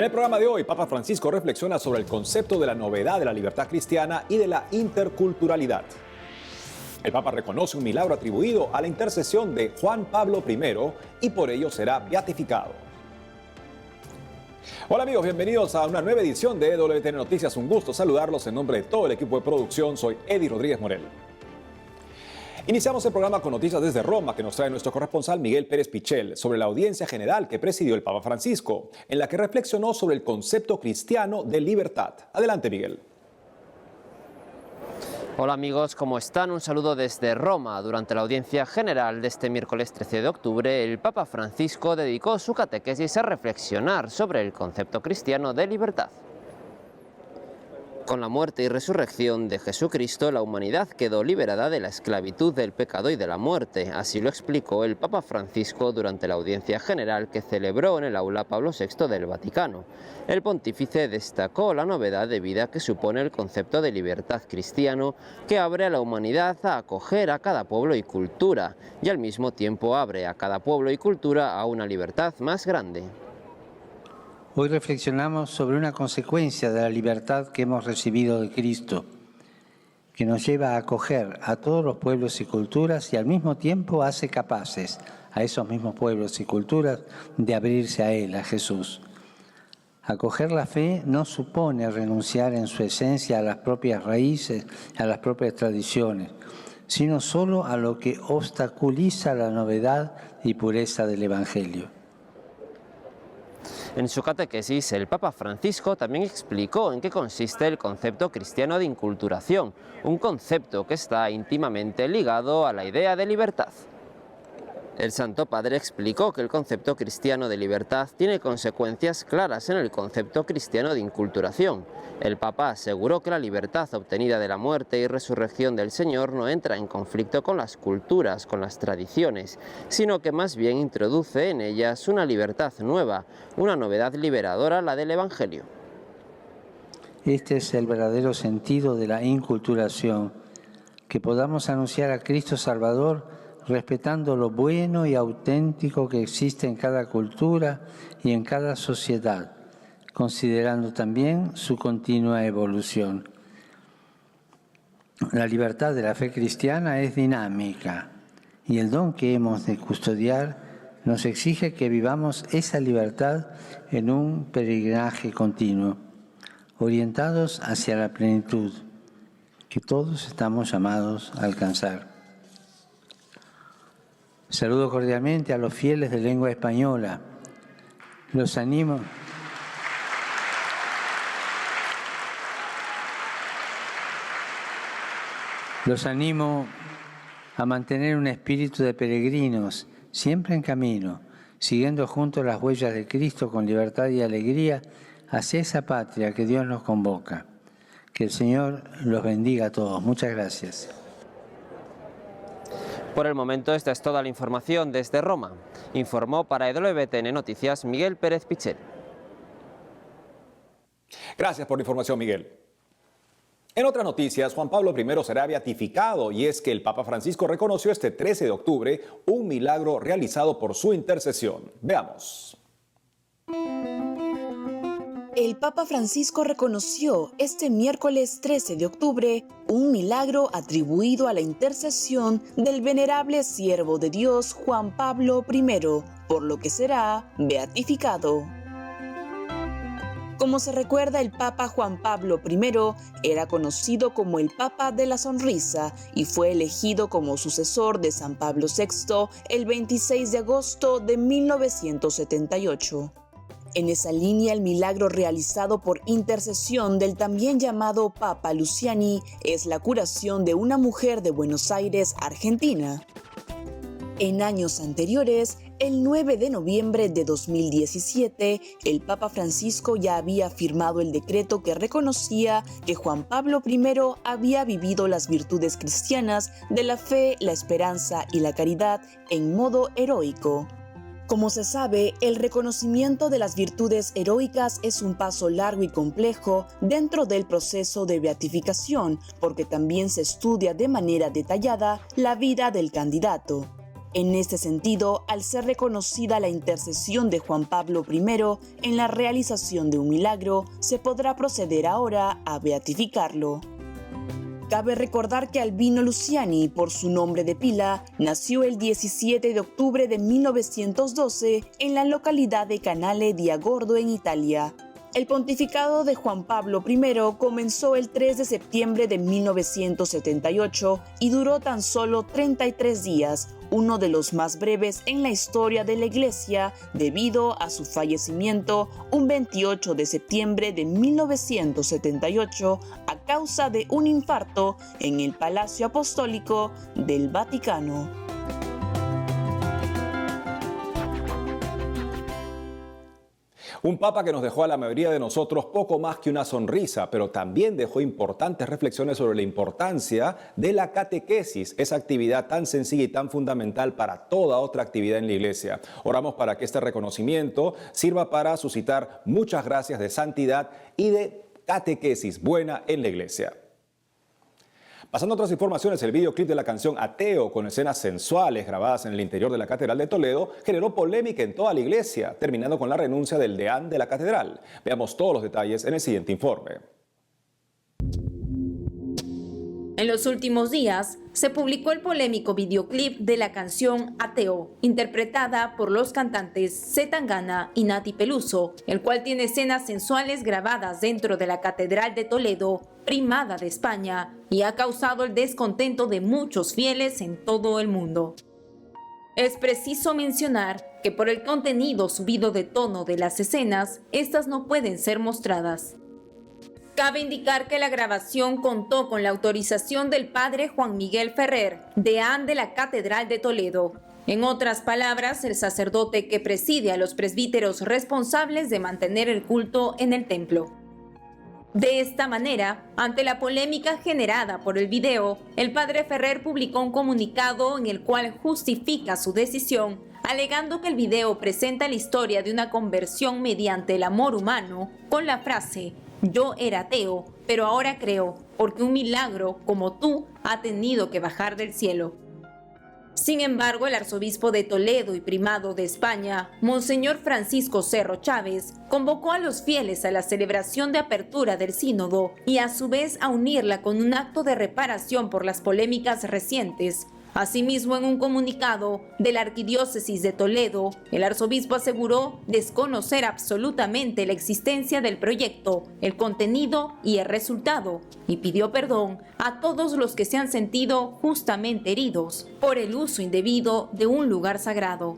En el programa de hoy, Papa Francisco reflexiona sobre el concepto de la novedad de la libertad cristiana y de la interculturalidad. El Papa reconoce un milagro atribuido a la intercesión de Juan Pablo I y por ello será beatificado. Hola amigos, bienvenidos a una nueva edición de EWTN Noticias. Un gusto saludarlos en nombre de todo el equipo de producción. Soy Eddie Rodríguez Morel. Iniciamos el programa con noticias desde Roma que nos trae nuestro corresponsal Miguel Pérez Pichel sobre la audiencia general que presidió el Papa Francisco, en la que reflexionó sobre el concepto cristiano de libertad. Adelante, Miguel. Hola amigos, ¿cómo están? Un saludo desde Roma. Durante la audiencia general de este miércoles 13 de octubre, el Papa Francisco dedicó su catequesis a reflexionar sobre el concepto cristiano de libertad. Con la muerte y resurrección de Jesucristo, la humanidad quedó liberada de la esclavitud del pecado y de la muerte. Así lo explicó el Papa Francisco durante la audiencia general que celebró en el aula Pablo VI del Vaticano. El pontífice destacó la novedad de vida que supone el concepto de libertad cristiano, que abre a la humanidad a acoger a cada pueblo y cultura, y al mismo tiempo abre a cada pueblo y cultura a una libertad más grande. Hoy reflexionamos sobre una consecuencia de la libertad que hemos recibido de Cristo, que nos lleva a acoger a todos los pueblos y culturas y al mismo tiempo hace capaces a esos mismos pueblos y culturas de abrirse a Él, a Jesús. Acoger la fe no supone renunciar en su esencia a las propias raíces, a las propias tradiciones, sino solo a lo que obstaculiza la novedad y pureza del Evangelio. En su catequesis, el Papa Francisco también explicó en qué consiste el concepto cristiano de inculturación, un concepto que está íntimamente ligado a la idea de libertad. El Santo Padre explicó que el concepto cristiano de libertad tiene consecuencias claras en el concepto cristiano de inculturación. El Papa aseguró que la libertad obtenida de la muerte y resurrección del Señor no entra en conflicto con las culturas, con las tradiciones, sino que más bien introduce en ellas una libertad nueva, una novedad liberadora, la del Evangelio. Este es el verdadero sentido de la inculturación, que podamos anunciar a Cristo Salvador respetando lo bueno y auténtico que existe en cada cultura y en cada sociedad, considerando también su continua evolución. La libertad de la fe cristiana es dinámica y el don que hemos de custodiar nos exige que vivamos esa libertad en un peregrinaje continuo, orientados hacia la plenitud que todos estamos llamados a alcanzar. Saludo cordialmente a los fieles de lengua española. Los animo a mantener un espíritu de peregrinos, siempre en camino, siguiendo juntos las huellas de Cristo con libertad y alegría hacia esa patria que Dios nos convoca. Que el Señor los bendiga a todos. Muchas gracias. Por el momento esta es toda la información desde Roma. Informó para EWTN Noticias Miguel Pérez Pichel. Gracias por la información, Miguel. En otras noticias, Juan Pablo I será beatificado y es que el Papa Francisco reconoció este 13 de octubre un milagro realizado por su intercesión. Veamos. El Papa Francisco reconoció este miércoles 13 de octubre un milagro atribuido a la intercesión del venerable siervo de Dios Juan Pablo I, por lo que será beatificado. Como se recuerda, el Papa Juan Pablo I era conocido como el Papa de la Sonrisa y fue elegido como sucesor de San Pablo VI el 26 de agosto de 1978. En esa línea, el milagro realizado por intercesión del también llamado Papa Luciani es la curación de una mujer de Buenos Aires, Argentina. En años anteriores, el 9 de noviembre de 2017, el Papa Francisco ya había firmado el decreto que reconocía que Juan Pablo I había vivido las virtudes cristianas de la fe, la esperanza y la caridad en modo heroico. Como se sabe, el reconocimiento de las virtudes heroicas es un paso largo y complejo dentro del proceso de beatificación, porque también se estudia de manera detallada la vida del candidato. En este sentido, al ser reconocida la intercesión de Juan Pablo I en la realización de un milagro, se podrá proceder ahora a beatificarlo. Cabe recordar que Albino Luciani, por su nombre de pila, nació el 17 de octubre de 1912 en la localidad de Canale di Agordo, en Italia. El pontificado de Juan Pablo I comenzó el 3 de septiembre de 1978 y duró tan solo 33 días, uno de los más breves en la historia de la Iglesia, debido a su fallecimiento un 28 de septiembre de 1978 a causa de un infarto en el Palacio Apostólico del Vaticano. Un papa que nos dejó a la mayoría de nosotros poco más que una sonrisa, pero también dejó importantes reflexiones sobre la importancia de la catequesis, esa actividad tan sencilla y tan fundamental para toda otra actividad en la Iglesia. Oramos para que este reconocimiento sirva para suscitar muchas gracias de santidad y de catequesis buena en la Iglesia. Pasando a otras informaciones, el videoclip de la canción Ateo, con escenas sensuales grabadas en el interior de la Catedral de Toledo, generó polémica en toda la iglesia, terminando con la renuncia del deán de la catedral. Veamos todos los detalles en el siguiente informe. En los últimos días, se publicó el polémico videoclip de la canción Ateo, interpretada por los cantantes C. Tangana y Nati Peluso, el cual tiene escenas sensuales grabadas dentro de la Catedral de Toledo, primada de España, y ha causado el descontento de muchos fieles en todo el mundo. Es preciso mencionar que por el contenido subido de tono de las escenas, estas no pueden ser mostradas. Cabe indicar que la grabación contó con la autorización del padre Juan Miguel Ferrer, deán de la Catedral de Toledo. En otras palabras, el sacerdote que preside a los presbíteros responsables de mantener el culto en el templo. De esta manera, ante la polémica generada por el video, el padre Ferrer publicó un comunicado en el cual justifica su decisión, alegando que el video presenta la historia de una conversión mediante el amor humano, con la frase: "Yo era ateo, pero ahora creo, porque un milagro como tú ha tenido que bajar del cielo". Sin embargo, el arzobispo de Toledo y primado de España, Monseñor Francisco Cerro Chávez, convocó a los fieles a la celebración de apertura del sínodo y a su vez a unirla con un acto de reparación por las polémicas recientes. Asimismo, en un comunicado de la Arquidiócesis de Toledo, el arzobispo aseguró desconocer absolutamente la existencia del proyecto, el contenido y el resultado, y pidió perdón a todos los que se han sentido justamente heridos por el uso indebido de un lugar sagrado.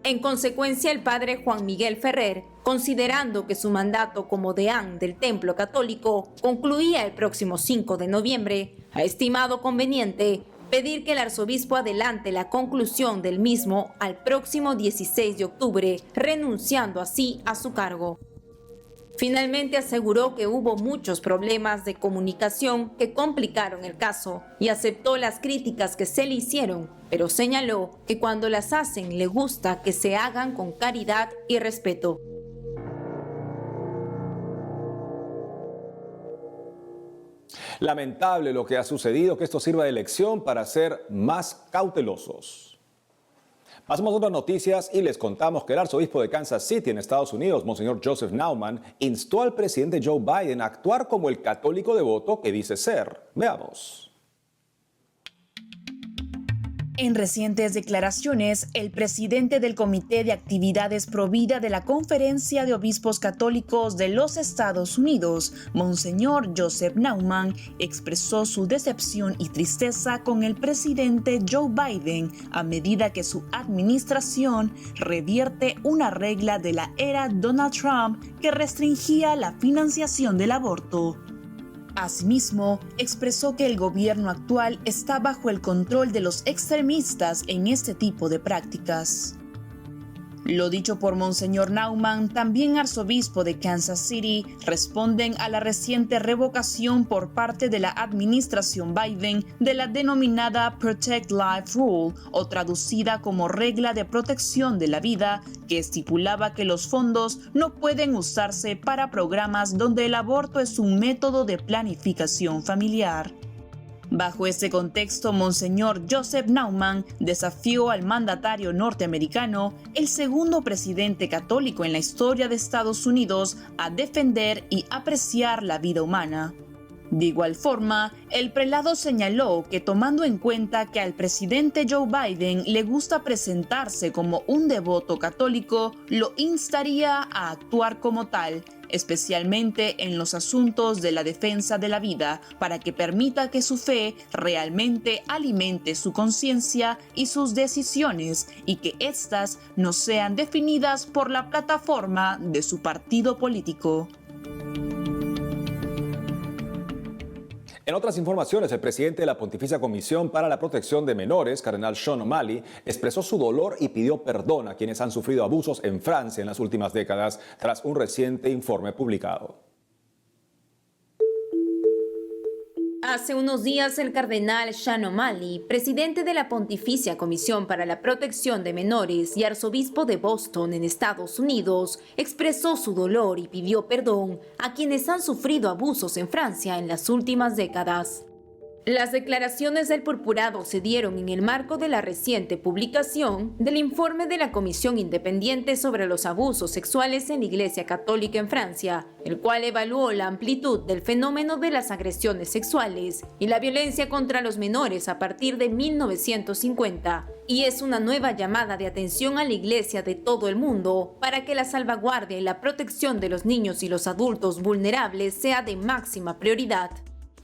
En consecuencia, el padre Juan Miguel Ferrer, considerando que su mandato como deán del Templo Católico concluía el próximo 5 de noviembre, ha estimado conveniente pedir que el arzobispo adelante la conclusión del mismo al próximo 16 de octubre, renunciando así a su cargo. Finalmente aseguró que hubo muchos problemas de comunicación que complicaron el caso y aceptó las críticas que se le hicieron, pero señaló que cuando las hacen le gusta que se hagan con caridad y respeto. Lamentable lo que ha sucedido, que esto sirva de lección para ser más cautelosos. Pasamos a otras noticias y les contamos que el arzobispo de Kansas City en Estados Unidos, Monseñor Joseph Naumann, instó al presidente Joe Biden a actuar como el católico devoto que dice ser. Veamos. En recientes declaraciones, el presidente del Comité de Actividades Provida de la Conferencia de Obispos Católicos de los Estados Unidos, Monseñor Joseph Naumann, expresó su decepción y tristeza con el presidente Joe Biden a medida que su administración revierte una regla de la era Donald Trump que restringía la financiación del aborto. Asimismo, expresó que el gobierno actual está bajo el control de los extremistas en este tipo de prácticas. Lo dicho por Monseñor Naumann, también arzobispo de Kansas City, responden a la reciente revocación por parte de la administración Biden de la denominada Protect Life Rule, o traducida como regla de protección de la vida, que estipulaba que los fondos no pueden usarse para programas donde el aborto es un método de planificación familiar. Bajo ese contexto, Monseñor Joseph Naumann desafió al mandatario norteamericano, el segundo presidente católico en la historia de Estados Unidos, a defender y apreciar la vida humana. De igual forma, el prelado señaló que, tomando en cuenta que al presidente Joe Biden le gusta presentarse como un devoto católico, lo instaría a actuar como tal, especialmente en los asuntos de la defensa de la vida, para que permita que su fe realmente alimente su conciencia y sus decisiones, y que éstas no sean definidas por la plataforma de su partido político. En otras informaciones, el presidente de la Pontificia Comisión para la Protección de Menores, Cardenal Sean O'Malley, expresó su dolor y pidió perdón a quienes han sufrido abusos en Francia en las últimas décadas tras un reciente informe publicado. Hace unos días, el cardenal Sean O'Malley, presidente de la Pontificia Comisión para la Protección de Menores y arzobispo de Boston en Estados Unidos, expresó su dolor y pidió perdón a quienes han sufrido abusos en Francia en las últimas décadas. Las declaraciones del purpurado se dieron en el marco de la reciente publicación del informe de la Comisión Independiente sobre los Abusos Sexuales en la Iglesia Católica en Francia, el cual evaluó la amplitud del fenómeno de las agresiones sexuales y la violencia contra los menores a partir de 1950, y es una nueva llamada de atención a la Iglesia de todo el mundo para que la salvaguardia y la protección de los niños y los adultos vulnerables sea de máxima prioridad.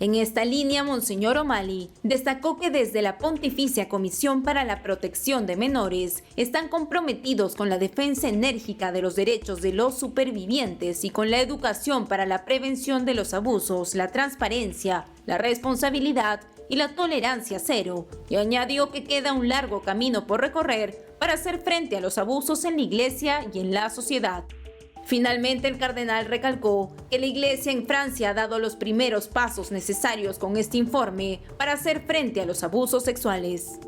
En esta línea, Monseñor O'Malley destacó que desde la Pontificia Comisión para la Protección de Menores están comprometidos con la defensa enérgica de los derechos de los supervivientes y con la educación para la prevención de los abusos, la transparencia, la responsabilidad y la tolerancia cero, y añadió que queda un largo camino por recorrer para hacer frente a los abusos en la Iglesia y en la sociedad. Finalmente, el cardenal recalcó que la Iglesia en Francia ha dado los primeros pasos necesarios con este informe para hacer frente a los abusos sexuales.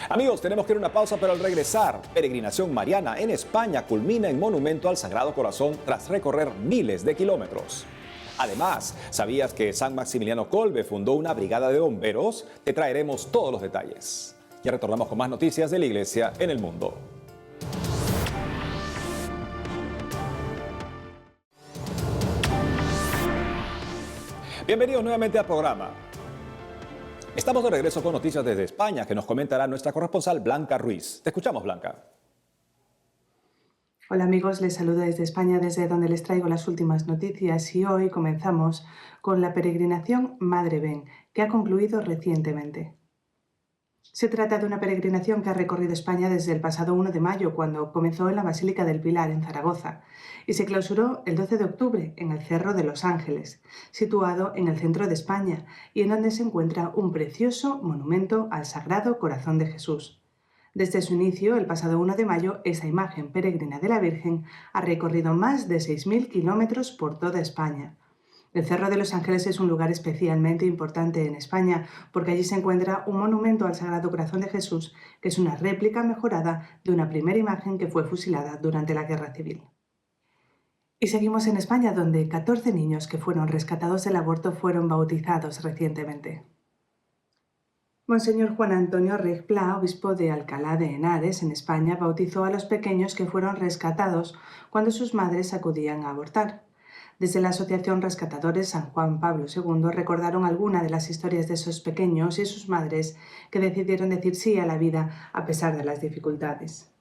Amigos, tenemos que ir a una pausa, pero al regresar, peregrinación mariana en España culmina en monumento al Sagrado Corazón tras recorrer miles de kilómetros. Además, ¿sabías que San Maximiliano Kolbe fundó una brigada de bomberos? Te traeremos todos los detalles. Ya retornamos con más noticias de la Iglesia en el mundo. Bienvenidos nuevamente al programa. Estamos de regreso con noticias desde España que nos comentará nuestra corresponsal Blanca Ruiz. Te escuchamos, Blanca. Hola amigos, les saludo desde España, desde donde les traigo las últimas noticias, y hoy comenzamos con la peregrinación Madre Ven, que ha concluido recientemente. Se trata de una peregrinación que ha recorrido España desde el pasado 1 de mayo, cuando comenzó en la Basílica del Pilar, en Zaragoza, y se clausuró el 12 de octubre en el Cerro de los Ángeles, situado en el centro de España, y en donde se encuentra un precioso monumento al Sagrado Corazón de Jesús. Desde su inicio, el pasado 1 de mayo, esta imagen peregrina de la Virgen ha recorrido más de 6.000 kilómetros por toda España. El Cerro de los Ángeles es un lugar especialmente importante en España porque allí se encuentra un monumento al Sagrado Corazón de Jesús, que es una réplica mejorada de una primera imagen que fue fusilada durante la Guerra Civil. Y seguimos en España, donde 14 niños que fueron rescatados del aborto fueron bautizados recientemente. Monseñor Juan Antonio Reg Pla, obispo de Alcalá de Henares, en España, bautizó a los pequeños que fueron rescatados cuando sus madres acudían a abortar. Desde la Asociación Rescatadores San Juan Pablo II recordaron algunas de las historias de esos pequeños y sus madres que decidieron decir sí a la vida a pesar de las dificultades.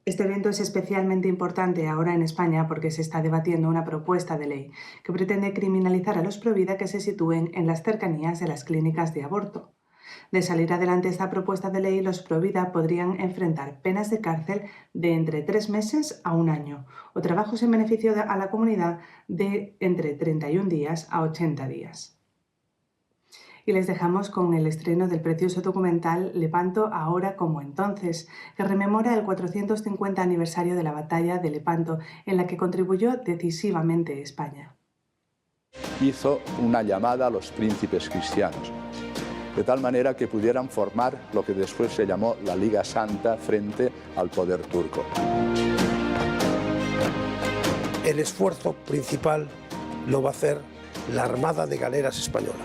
Este evento es especialmente importante ahora en España porque se está debatiendo una propuesta de ley que pretende criminalizar a los provida que se sitúen en las cercanías de las clínicas de aborto. De salir adelante esta propuesta de ley, los provida podrían enfrentar penas de cárcel de entre 3 meses a 1 año o trabajos en beneficio a la comunidad de entre 31 días a 80 días. Y les dejamos con el estreno del precioso documental Lepanto ahora como entonces, que rememora el 450 aniversario de la batalla de Lepanto, en la que contribuyó decisivamente España. Hizo una llamada a los príncipes cristianos, de tal manera que pudieran formar lo que después se llamó la Liga Santa frente al poder turco. El esfuerzo principal lo va a hacer la Armada de Galeras Española.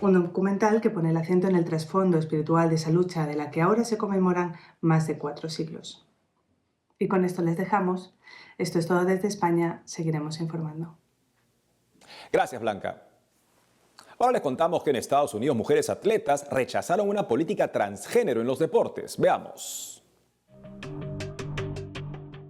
Un documental que pone el acento en el trasfondo espiritual de esa lucha de la que ahora se conmemoran más de 4 siglos. Y con esto les dejamos. Esto es todo desde España. Seguiremos informando. Gracias, Blanca. Ahora les contamos que en Estados Unidos mujeres atletas rechazaron una política transgénero en los deportes. Veamos.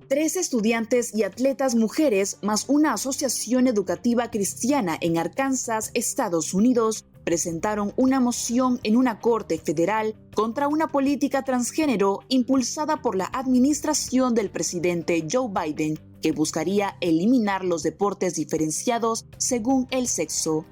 3 estudiantes y atletas mujeres más una asociación educativa cristiana en Arkansas, Estados Unidos, presentaron una moción en una corte federal contra una política transgénero impulsada por la administración del presidente Joe Biden, que buscaría eliminar los deportes diferenciados según el sexo.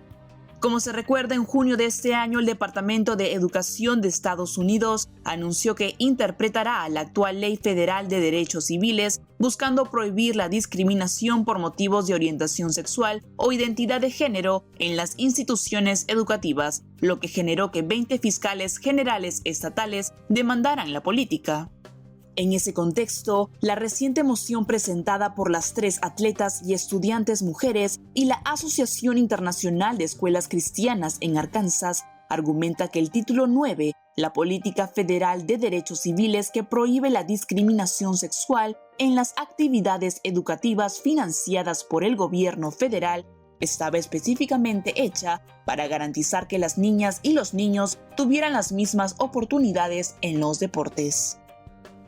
Como se recuerda, en junio de este año, el Departamento de Educación de Estados Unidos anunció que interpretará la actual Ley Federal de Derechos Civiles buscando prohibir la discriminación por motivos de orientación sexual o identidad de género en las instituciones educativas, lo que generó que 20 fiscales generales estatales demandaran la política. En ese contexto, la reciente moción presentada por las 3 atletas y estudiantes mujeres y la Asociación Internacional de Escuelas Cristianas en Arkansas argumenta que el título 9, la Política Federal de Derechos Civiles que prohíbe la discriminación sexual en las actividades educativas financiadas por el gobierno federal, estaba específicamente hecha para garantizar que las niñas y los niños tuvieran las mismas oportunidades en los deportes.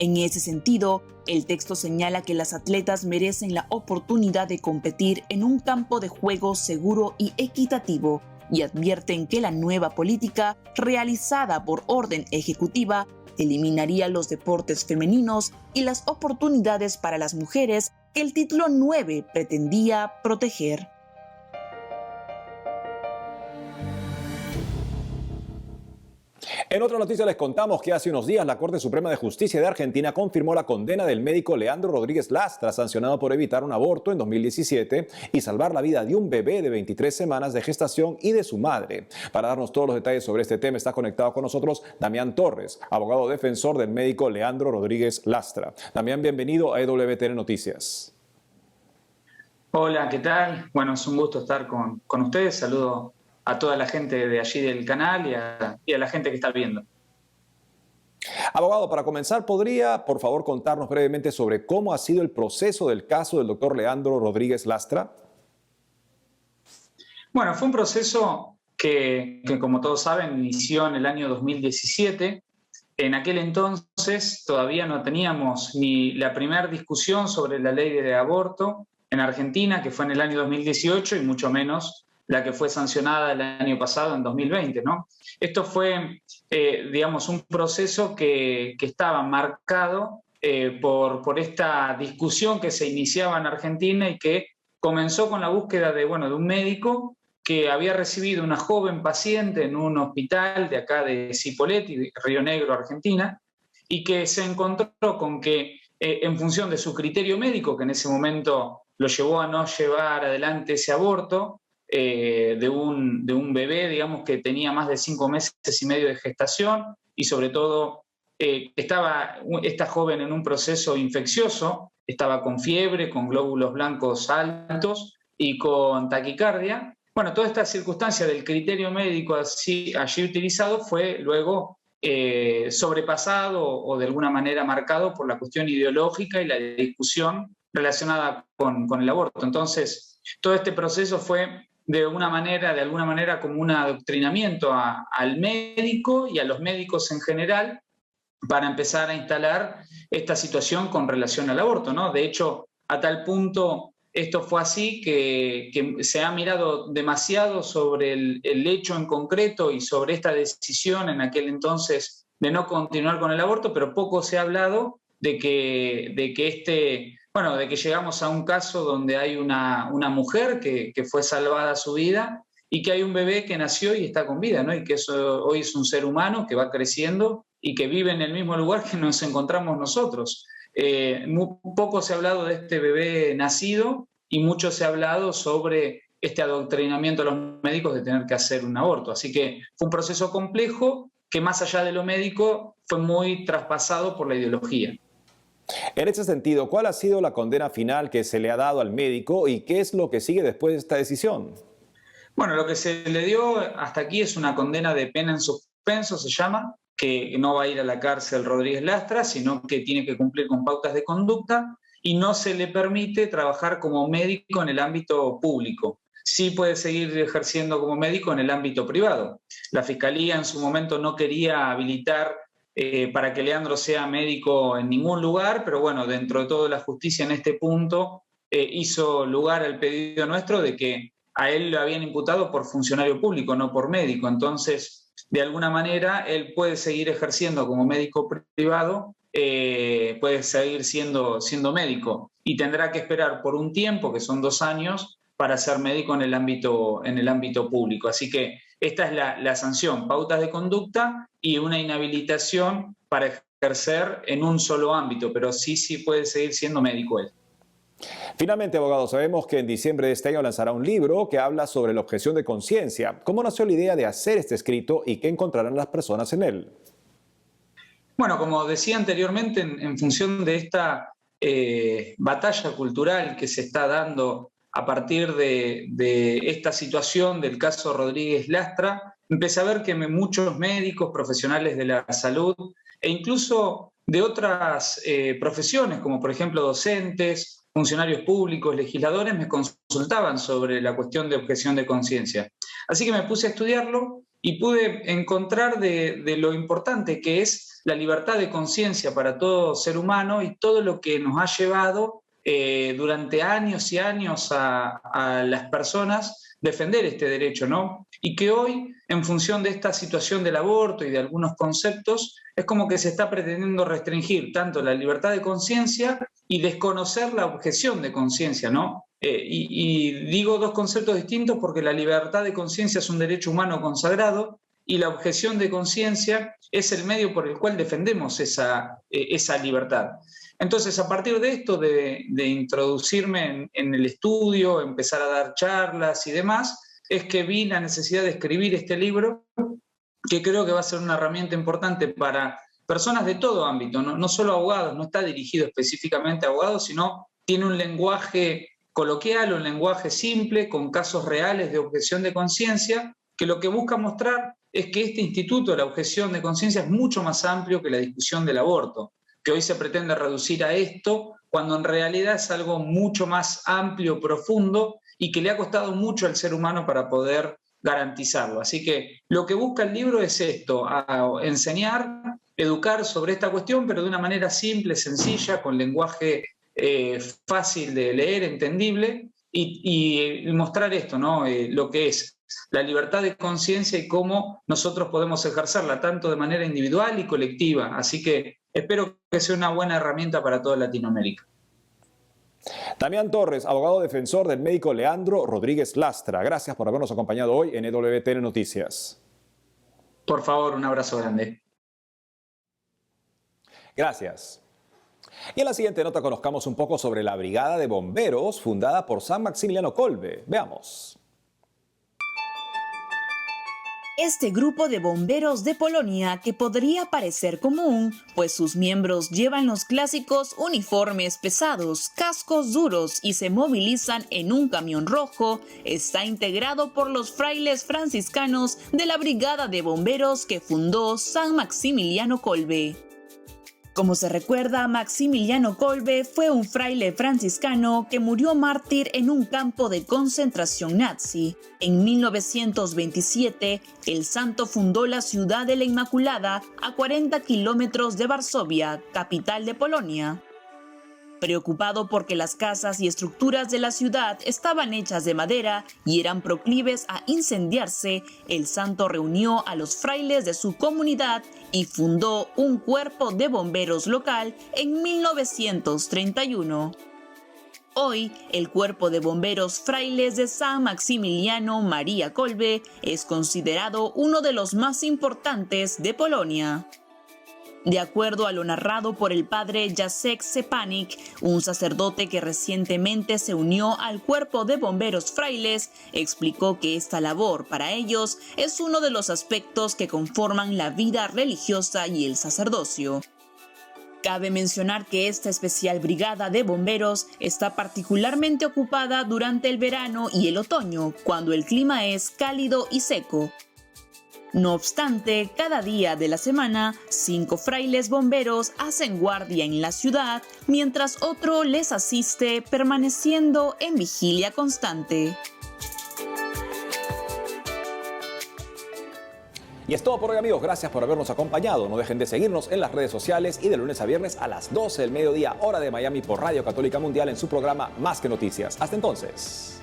En ese sentido, el texto señala que las atletas merecen la oportunidad de competir en un campo de juego seguro y equitativo, y advierten que la nueva política, realizada por orden ejecutiva, eliminaría los deportes femeninos y las oportunidades para las mujeres que el título 9 pretendía proteger. En otra noticia les contamos que hace unos días la Corte Suprema de Justicia de Argentina confirmó la condena del médico Leandro Rodríguez Lastra, sancionado por evitar un aborto en 2017 y salvar la vida de un bebé de 23 semanas de gestación y de su madre. Para darnos todos los detalles sobre este tema está conectado con nosotros Damián Torres, abogado defensor del médico Leandro Rodríguez Lastra. Damián, bienvenido a EWTN Noticias. Hola, ¿qué tal? Bueno, es un gusto estar con ustedes. Saludo a toda la gente de allí del canal y a la gente que está viendo. Abogado, para comenzar, ¿podría, por favor, contarnos brevemente sobre cómo ha sido el proceso del caso del doctor Leandro Rodríguez Lastra? Bueno, fue un proceso que, como todos saben, inició en el año 2017. En aquel entonces todavía no teníamos ni la primera discusión sobre la ley de aborto en Argentina, que fue en el año 2018, y mucho menos la que fue sancionada el año pasado, en 2020, ¿no? Esto fue, digamos, un proceso que estaba marcado por esta discusión que se iniciaba en Argentina y que comenzó con la búsqueda de un médico que había recibido una joven paciente en un hospital de acá de Cipolletti, Río Negro, Argentina, y que se encontró con que, en función de su criterio médico, que en ese momento lo llevó a no llevar adelante ese aborto, de un bebé, digamos, que tenía más de 5 meses y medio de gestación y sobre todo estaba esta joven en un proceso infeccioso, estaba con fiebre, con glóbulos blancos altos y con taquicardia. Bueno, toda esta circunstancia del criterio médico allí utilizado fue luego sobrepasado o de alguna manera marcado por la cuestión ideológica y la discusión relacionada con el aborto. Entonces, todo este proceso fue de alguna manera como un adoctrinamiento al médico y a los médicos en general para empezar a instalar esta situación con relación al aborto, ¿no? De hecho, a tal punto esto fue así que se ha mirado demasiado sobre el hecho en concreto y sobre esta decisión en aquel entonces de no continuar con el aborto, pero poco se ha hablado de que llegamos a un caso donde hay una mujer que fue salvada su vida y que hay un bebé que nació y está con vida, ¿no? Y que hoy es un ser humano que va creciendo y que vive en el mismo lugar que nos encontramos nosotros. Poco se ha hablado de este bebé nacido y mucho se ha hablado sobre este adoctrinamiento a los médicos de tener que hacer un aborto. Así que fue un proceso complejo que, más allá de lo médico, fue muy traspasado por la ideología. En ese sentido, ¿cuál ha sido la condena final que se le ha dado al médico y qué es lo que sigue después de esta decisión? Bueno, lo que se le dio hasta aquí es una condena de pena en suspenso, se llama, que no va a ir a la cárcel Rodríguez Lastra, sino que tiene que cumplir con pautas de conducta y no se le permite trabajar como médico en el ámbito público. Sí puede seguir ejerciendo como médico en el ámbito privado. La Fiscalía en su momento no quería habilitar para que Leandro sea médico en ningún lugar, pero bueno, dentro de todo la justicia en este punto hizo lugar al pedido nuestro de que a él lo habían imputado por funcionario público, no por médico. Entonces, de alguna manera, él puede seguir ejerciendo como médico privado, puede seguir siendo médico y tendrá que esperar por un tiempo, que son 2 años, para ser médico en el ámbito público. Así que esta es la sanción, pautas de conducta y una inhabilitación para ejercer en un solo ámbito, pero sí puede seguir siendo médico él. Finalmente, abogado, sabemos que en diciembre de este año lanzará un libro que habla sobre la objeción de conciencia. ¿Cómo nació la idea de hacer este escrito y qué encontrarán las personas en él? Bueno, como decía anteriormente, en función de esta batalla cultural que se está dando a partir de esta situación del caso Rodríguez Lastra, empecé a ver que muchos médicos, profesionales de la salud e incluso de otras profesiones, como por ejemplo docentes, funcionarios públicos, legisladores, me consultaban sobre la cuestión de objeción de conciencia. Así que me puse a estudiarlo y pude encontrar de lo importante que es la libertad de conciencia para todo ser humano y todo lo que nos ha llevado durante años y años a las personas defender este derecho, ¿no? Y que hoy, en función de esta situación del aborto y de algunos conceptos, es como que se está pretendiendo restringir tanto la libertad de conciencia y desconocer la objeción de conciencia, ¿no? Y digo 2 conceptos distintos porque la libertad de conciencia es un derecho humano consagrado y la objeción de conciencia es el medio por el cual defendemos esa libertad. Entonces, a partir de esto, de introducirme en el estudio, empezar a dar charlas y demás, es que vi la necesidad de escribir este libro, que creo que va a ser una herramienta importante para personas de todo ámbito, no solo abogados, no está dirigido específicamente a abogados, sino tiene un lenguaje coloquial, un lenguaje simple, con casos reales de objeción de conciencia, que lo que busca mostrar es que este instituto de la objeción de conciencia es mucho más amplio que la discusión del aborto, que hoy se pretende reducir a esto, cuando en realidad es algo mucho más amplio, profundo, y que le ha costado mucho al ser humano para poder garantizarlo. Así que lo que busca el libro es esto, a enseñar, educar sobre esta cuestión, pero de una manera simple, sencilla, con lenguaje fácil de leer, entendible, y mostrar esto, ¿no? Lo que es la libertad de conciencia y cómo nosotros podemos ejercerla tanto de manera individual y colectiva. Así que espero que sea una buena herramienta para toda Latinoamérica. Damián Torres, abogado defensor del médico Leandro Rodríguez Lastra. Gracias por habernos acompañado hoy en EWTN Noticias. Por favor, un abrazo grande. Gracias. Y en la siguiente nota conozcamos un poco sobre la Brigada de Bomberos fundada por San Maximiliano Kolbe. Veamos. Este grupo de bomberos de Polonia, que podría parecer común, pues sus miembros llevan los clásicos uniformes pesados, cascos duros y se movilizan en un camión rojo, está integrado por los frailes franciscanos de la Brigada de Bomberos que fundó San Maximiliano Kolbe. Como se recuerda, Maximiliano Kolbe fue un fraile franciscano que murió mártir en un campo de concentración nazi. En 1927, el santo fundó la ciudad de la Inmaculada a 40 kilómetros de Varsovia, capital de Polonia. Preocupado porque las casas y estructuras de la ciudad estaban hechas de madera y eran proclives a incendiarse, el santo reunió a los frailes de su comunidad y fundó un cuerpo de bomberos local en 1931. Hoy, el Cuerpo de Bomberos Frailes de San Maximiliano María Kolbe es considerado uno de los más importantes de Polonia. De acuerdo a lo narrado por el padre Jacek Szczepanik, un sacerdote que recientemente se unió al Cuerpo de Bomberos Frailes, explicó que esta labor para ellos es uno de los aspectos que conforman la vida religiosa y el sacerdocio. Cabe mencionar que esta especial brigada de bomberos está particularmente ocupada durante el verano y el otoño, cuando el clima es cálido y seco. No obstante, cada día de la semana, 5 frailes bomberos hacen guardia en la ciudad, mientras otro les asiste permaneciendo en vigilia constante. Y es todo por hoy, amigos. Gracias por habernos acompañado. No dejen de seguirnos en las redes sociales y de lunes a viernes a las 12 del mediodía, hora de Miami, por Radio Católica Mundial en su programa Más que Noticias. Hasta entonces.